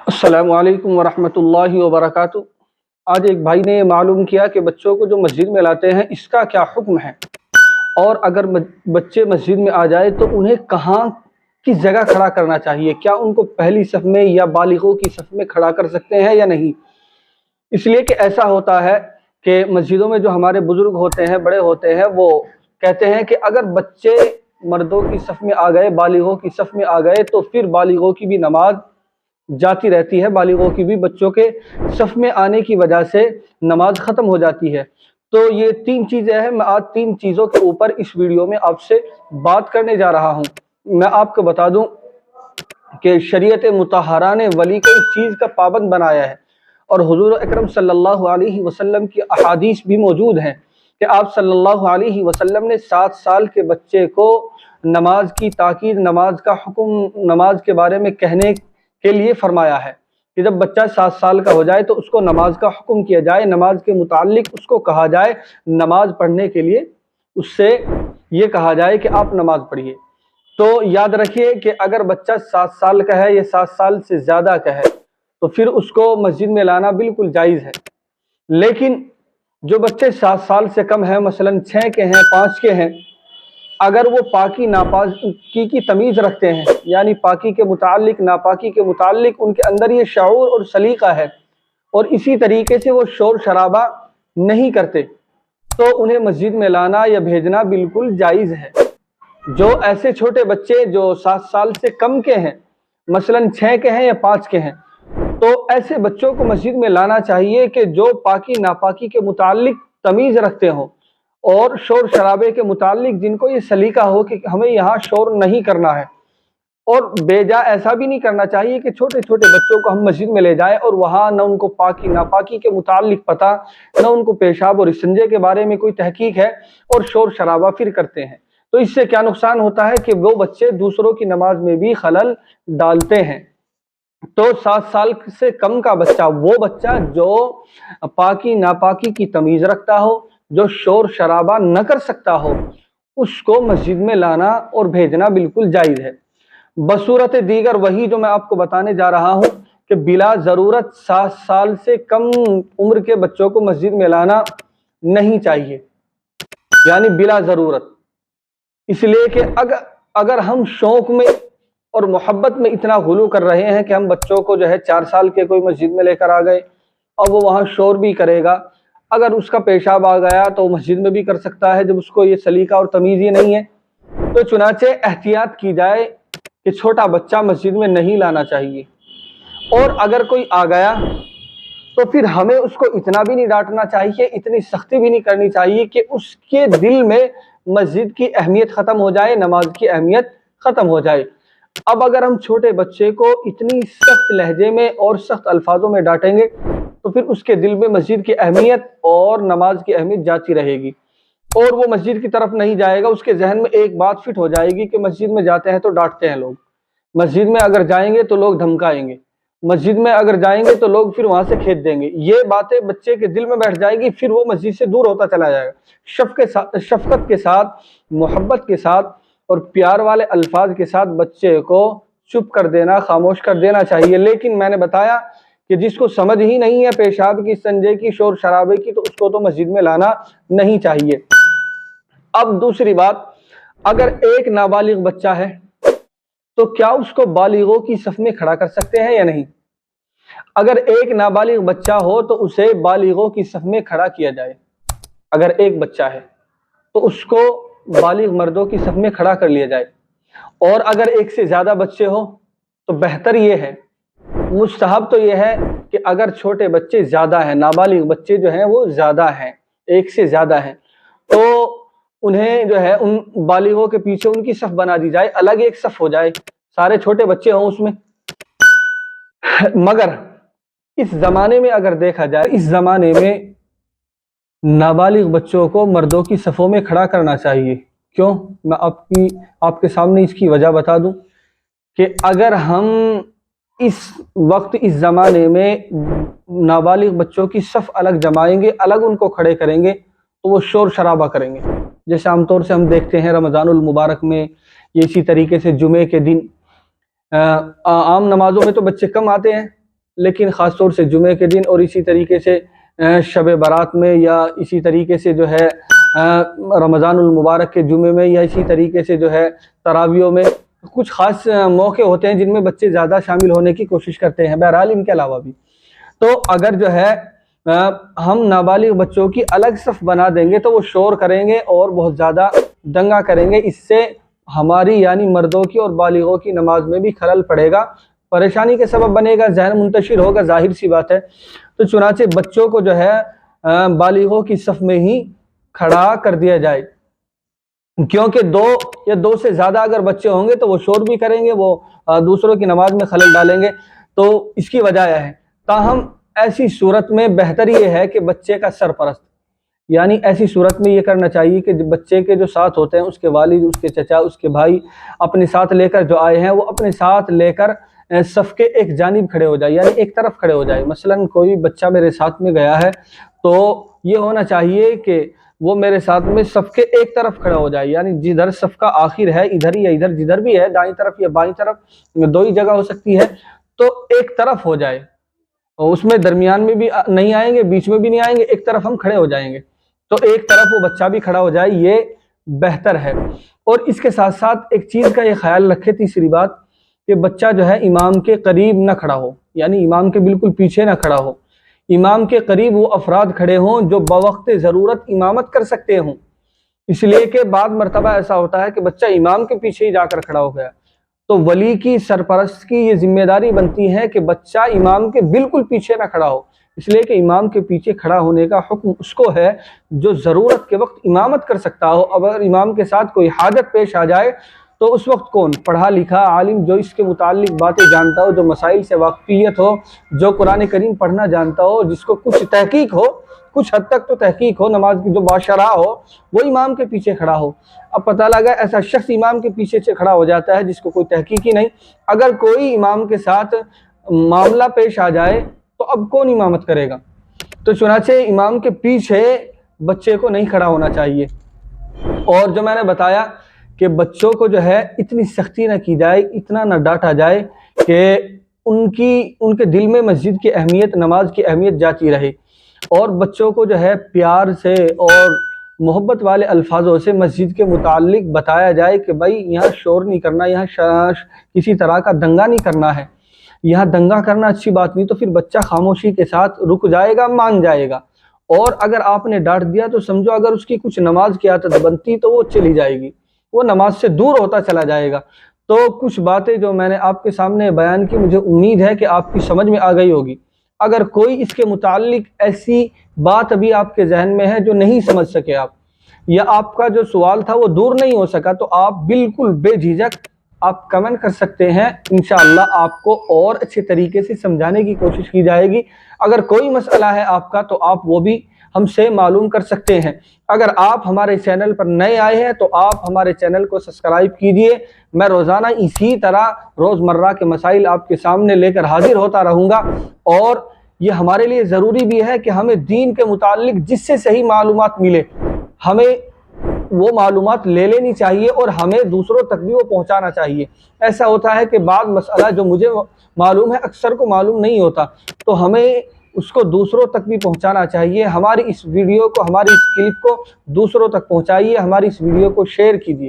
अस्सलामु अलैकुम वरहमतुल्लाहि वबरकातुह। आज एक भाई ने ये मालूम किया कि बच्चों को जो मस्जिद में लाते हैं इसका क्या हुक्म है, और अगर बच्चे मस्जिद में आ जाए तो उन्हें कहाँ किस जगह खड़ा करना चाहिए, क्या उनको पहली सफ में या बालिगों की सफ में खड़ा कर सकते हैं या नहीं। इसलिए कि ऐसा होता है कि मस्जिदों में जो हमारे बुजुर्ग होते हैं, बड़े होते हैं, वो कहते हैं कि अगर बच्चे मर्दों की सफ में आ गए, बालिगों की सफ में आ गए, तो फिर बालिगों की भी नमाज जाती रहती है, बालिगों की भी बच्चों के सफ में आने की वजह से नमाज ख़त्म हो जाती है। तो ये तीन चीज़ें हैं। मैं आज तीन चीज़ों के ऊपर इस वीडियो में आपसे बात करने जा रहा हूँ। मैं आपको बता दूँ कि शरीयत मुतहरा ने वली को इस चीज़ का पाबंद बनाया है, और हुजूर अकरम सल्लल्लाहु अलैहि वसल्लम की अहादीस भी मौजूद हैं कि आप सल्लल्लाहु अलैहि वसल्लम ने 7 साल के बच्चे को नमाज की ताकीद, नमाज का हुक्म, नमाज के बारे में कहने के लिए फरमाया है कि जब बच्चा 7 साल का हो जाए तो उसको नमाज का हुक्म किया जाए, नमाज के मुतालिक उसको कहा जाए, नमाज पढ़ने के लिए उससे ये कहा जाए कि आप नमाज पढ़िए। तो याद रखिए कि अगर बच्चा 7 साल का है या 7 साल से ज़्यादा का है तो फिर उसको मस्जिद में लाना बिल्कुल जायज़ है। लेकिन जो बच्चे 7 साल से कम हैं, मसलन 6 के हैं, 5 के हैं, अगर वो पाकी नापाकी की तमीज़ रखते हैं, यानी पाकी के मुतालिक, नापाकी के मुतालिक उनके अंदर ये शऊर और सलीका है, और इसी तरीके से वो शोर शराबा नहीं करते, तो उन्हें मस्जिद में लाना या भेजना बिल्कुल जायज़ है। जो ऐसे छोटे बच्चे जो 7 साल से कम के हैं, मसलन 6 के हैं या 5 के हैं, तो ऐसे बच्चों को मस्जिद में लाना चाहिए कि जो पाकी नापाकी के मुतालिक तमीज़ रखते हों, और शोर शराबे के मुतालिक जिनको ये सलीका हो कि हमें यहाँ शोर नहीं करना है। और बेजा ऐसा भी नहीं करना चाहिए कि छोटे छोटे बच्चों को हम मस्जिद में ले जाएं और वहाँ न उनको पाकी नापाकी के मुतालिक पता, न उनको पेशाब और इसंजे के बारे में कोई तहकीक है, और शोर शराबा फिर करते हैं। तो इससे क्या नुकसान होता है कि वो बच्चे दूसरों की नमाज में भी खलल डालते हैं। तो 7 साल से कम का बच्चा, वो बच्चा जो पाकी नापाकी की तमीज़ रखता हो, जो शोर शराबा न कर सकता हो, उसको मस्जिद में लाना और भेजना बिल्कुल जायज़ है। बसूरत दीगर वही जो मैं आपको बताने जा रहा हूँ कि बिला ज़रूरत 7 साल से कम उम्र के बच्चों को मस्जिद में लाना नहीं चाहिए, यानी बिला ज़रूरत। इसलिए कि अगर हम शौक़ में और मोहब्बत में इतना गुलू कर रहे हैं कि हम बच्चों को जो है 4 साल के कोई मस्जिद में लेकर आ गए, और वो वहाँ शोर भी करेगा, अगर उसका पेशाब आ गया तो मस्जिद में भी कर सकता है जब उसको ये सलीका और तमीज़ ही नहीं है। तो चुनाचे एहतियात की जाए कि छोटा बच्चा मस्जिद में नहीं लाना चाहिए। और अगर कोई आ गया तो फिर हमें उसको इतना भी नहीं डांटना चाहिए, इतनी सख्ती भी नहीं करनी चाहिए कि उसके दिल में मस्जिद की अहमियत ख़त्म हो जाए, नमाज की अहमियत ख़त्म हो जाए। अब अगर हम छोटे बच्चे को इतनी सख्त लहजे में और सख्त अल्फाजों में डांटेंगे तो फिर उसके दिल में मस्जिद की अहमियत और नमाज की अहमियत जाती रहेगी, और वो मस्जिद की तरफ नहीं जाएगा। उसके जहन में एक बात फिट हो जाएगी कि मस्जिद में जाते हैं तो डांटते हैं लोग, मस्जिद में अगर जाएंगे तो लोग धमकाएंगे, मस्जिद में अगर जाएंगे तो लोग फिर वहां से खेद देंगे। ये बातें बच्चे के दिल में बैठ जाएगी, फिर वो मस्जिद से दूर होता चला जाएगा। शफकत के साथ, मोहब्बत के साथ और प्यार वाले अल्फाज के साथ बच्चे को चुप कर देना, खामोश कर देना चाहिए। लेकिन मैंने बताया कि जिसको समझ ही नहीं है पेशाब की, संजे की, शोर शराबे की, तो उसको तो मस्जिद में लाना नहीं चाहिए। अब दूसरी बात, अगर एक नाबालिग बच्चा है तो क्या उसको बालिगों की सफ में खड़ा कर सकते हैं या नहीं। अगर एक नाबालिग बच्चा हो तो उसे बालिगों की सफ में खड़ा किया जाए। अगर एक बच्चा है तो उसको बालिग मर्दों की सफ में खड़ा कर लिया जाए, और अगर एक से ज़्यादा बच्चे हो तो बेहतर ये है, मुस्तहब तो ये है कि अगर छोटे बच्चे ज़्यादा हैं, नाबालिग बच्चे जो हैं वो ज़्यादा हैं, एक से ज़्यादा हैं, तो उन्हें जो है उन बालिगों के पीछे उनकी सफ बना दी जाए, अलग एक सफ हो जाए, सारे छोटे बच्चे हों उसमें। मगर इस ज़माने में अगर देखा जाए, इस ज़माने में नाबालिग बच्चों को मर्दों की सफ़ों में खड़ा करना चाहिए। क्यों? मैं आपके सामने इसकी वजह बता दूं कि अगर हम इस वक्त, इस ज़माने में नाबालिग बच्चों की सफ़ अलग जमाएंगे, अलग उनको खड़े करेंगे, तो वो शोर शराबा करेंगे। जैसे आमतौर से हम देखते हैं रमज़ानुल मुबारक में, ये इसी तरीके से जुमे के दिन, आम नमाजों में तो बच्चे कम आते हैं, لیکن خاص طور سے جمعے کے دن اور اسی طریقے سے شب برات میں یا اسی طریقے سے جو ہے رمضان المبارک کے جمعے میں یا اسی طریقے سے جو ہے تراویحوں میں کچھ خاص موقع ہوتے ہیں جن میں بچے زیادہ شامل ہونے کی کوشش کرتے ہیں۔ بہرحال ان کے علاوہ بھی تو اگر جو ہے ہم نابالغ بچوں کی الگ صف بنا دیں گے تو وہ شور کریں گے اور بہت زیادہ دنگا کریں گے، اس سے ہماری یعنی مردوں کی اور بالغوں کی نماز میں بھی خلل پڑے گا، پریشانی کے سبب بنے گا، ذہن منتشر ہوگا، ظاہر سی بات ہے۔ تو چنانچہ بچوں کو جو ہے بالغوں کی صف میں ہی کھڑا کر دیا جائے، کیونکہ دو یا دو سے زیادہ اگر بچے ہوں گے تو وہ شور بھی کریں گے، وہ دوسروں کی نماز میں خلل ڈالیں گے، تو اس کی وجہ ہے۔ تاہم ایسی صورت میں بہتر یہ ہے کہ بچے کا سرپرست، یعنی ایسی صورت میں یہ کرنا چاہیے کہ بچے کے جو ساتھ ہوتے ہیں، اس کے والد، اس کے چچا، اس کے بھائی اپنے ساتھ لے کر جو آئے ہیں وہ اپنے ساتھ لے کر صف کے ایک جانب کھڑے ہو جائے، یعنی ایک طرف کھڑے ہو جائے۔ مثلا کوئی بچہ میرے ساتھ میں گیا ہے تو یہ ہونا چاہیے کہ وہ میرے ساتھ میں صف کے ایک طرف کھڑا ہو جائے، یعنی جدھر صف کا آخر ہے ادھر یا ادھر جدھر بھی ہے، دائیں طرف یا بائیں طرف، دو ہی جگہ ہو سکتی ہے، تو ایک طرف ہو جائے، اس میں درمیان میں بھی نہیں آئیں گے، بیچ میں بھی نہیں آئیں گے، ایک طرف ہم کھڑے ہو جائیں گے، تو ایک طرف وہ بچہ بھی کھڑا ہو جائے، یہ بہتر ہے۔ اور اس کے ساتھ ساتھ ایک چیز کا یہ خیال رکھے، تیسری بات، کہ بچہ جو ہے امام کے قریب نہ کھڑا ہو، یعنی امام کے بالکل پیچھے نہ کھڑا ہو، امام کے قریب وہ افراد کھڑے ہوں جو بوقت ضرورت امامت کر سکتے ہوں، اس لیے کہ بعض مرتبہ ایسا ہوتا ہے کہ بچہ امام کے پیچھے ہی جا کر کھڑا ہو گیا، تو ولی کی، سرپرست کی یہ ذمہ داری بنتی ہے کہ بچہ امام کے بالکل پیچھے نہ کھڑا ہو، اس لیے کہ امام کے پیچھے کھڑا ہونے کا حکم اس کو ہے جو ضرورت کے وقت امامت کر سکتا ہو۔ اگر امام کے ساتھ کوئی حاجت پیش آ جائے تو اس وقت کون؟ پڑھا لکھا عالم جو اس کے متعلق باتیں جانتا ہو، جو مسائل سے واقفیت ہو، جو قرآن کریم پڑھنا جانتا ہو، جس کو کچھ تحقیق ہو، کچھ حد تک تو تحقیق ہو نماز کی، جو باشرح ہو، وہ امام کے پیچھے کھڑا ہو۔ اب پتہ لگا ایسا شخص امام کے پیچھے سے کھڑا ہو جاتا ہے جس کو کوئی تحقیق ہی نہیں، اگر کوئی امام کے ساتھ معاملہ پیش آ جائے تو اب کون امامت کرے گا؟ تو چنانچہ امام کے پیچھے بچے کو نہیں کھڑا ہونا چاہیے۔ اور جو میں نے بتایا کہ بچوں کو جو ہے اتنی سختی نہ کی جائے، اتنا نہ ڈانٹا جائے کہ ان کے دل میں مسجد کی اہمیت، نماز کی اہمیت جاتی رہے، اور بچوں کو جو ہے پیار سے اور محبت والے الفاظوں سے مسجد کے متعلق بتایا جائے کہ بھائی یہاں شور نہیں کرنا، یہاں کسی طرح کا دنگا نہیں کرنا ہے، یہاں دنگا کرنا اچھی بات نہیں، تو پھر بچہ خاموشی کے ساتھ رک جائے گا، مان جائے گا۔ اور اگر آپ نے ڈانٹ دیا تو سمجھو اگر اس کی کچھ نماز کی عادت بنتی تو وہ چلی جائے گی، وہ نماز سے دور ہوتا چلا جائے گا۔ تو کچھ باتیں جو میں نے آپ کے سامنے بیان کی، مجھے امید ہے کہ آپ کی سمجھ میں آ گئی ہوگی۔ اگر کوئی اس کے متعلق ایسی بات ابھی آپ کے ذہن میں ہے جو نہیں سمجھ سکے آپ، یا آپ کا جو سوال تھا وہ دور نہیں ہو سکا، تو آپ بالکل بے جھجک آپ کمنٹ کر سکتے ہیں، انشاءاللہ آپ کو اور اچھے طریقے سے سمجھانے کی کوشش کی جائے گی۔ اگر کوئی مسئلہ ہے آپ کا تو آپ وہ بھی ہم سے معلوم کر سکتے ہیں۔ اگر آپ ہمارے چینل پر نئے آئے ہیں تو آپ ہمارے چینل کو سبسکرائب کیجئے، میں روزانہ اسی طرح روزمرہ کے مسائل آپ کے سامنے لے کر حاضر ہوتا رہوں گا، اور یہ ہمارے لیے ضروری بھی ہے کہ ہمیں دین کے متعلق جس سے صحیح معلومات ملے ہمیں وہ معلومات لے لینی چاہیے، اور ہمیں دوسروں تک بھی وہ پہنچانا چاہیے۔ ایسا ہوتا ہے کہ بعض مسئلہ جو مجھے معلوم ہے اکثر کو معلوم نہیں ہوتا، تو ہمیں اس کو دوسروں تک بھی پہنچانا چاہیے۔ ہماری اس ویڈیو کو، ہماری اس کلپ کو دوسروں تک پہنچائیے، ہماری اس ویڈیو کو شیئر کیجیے۔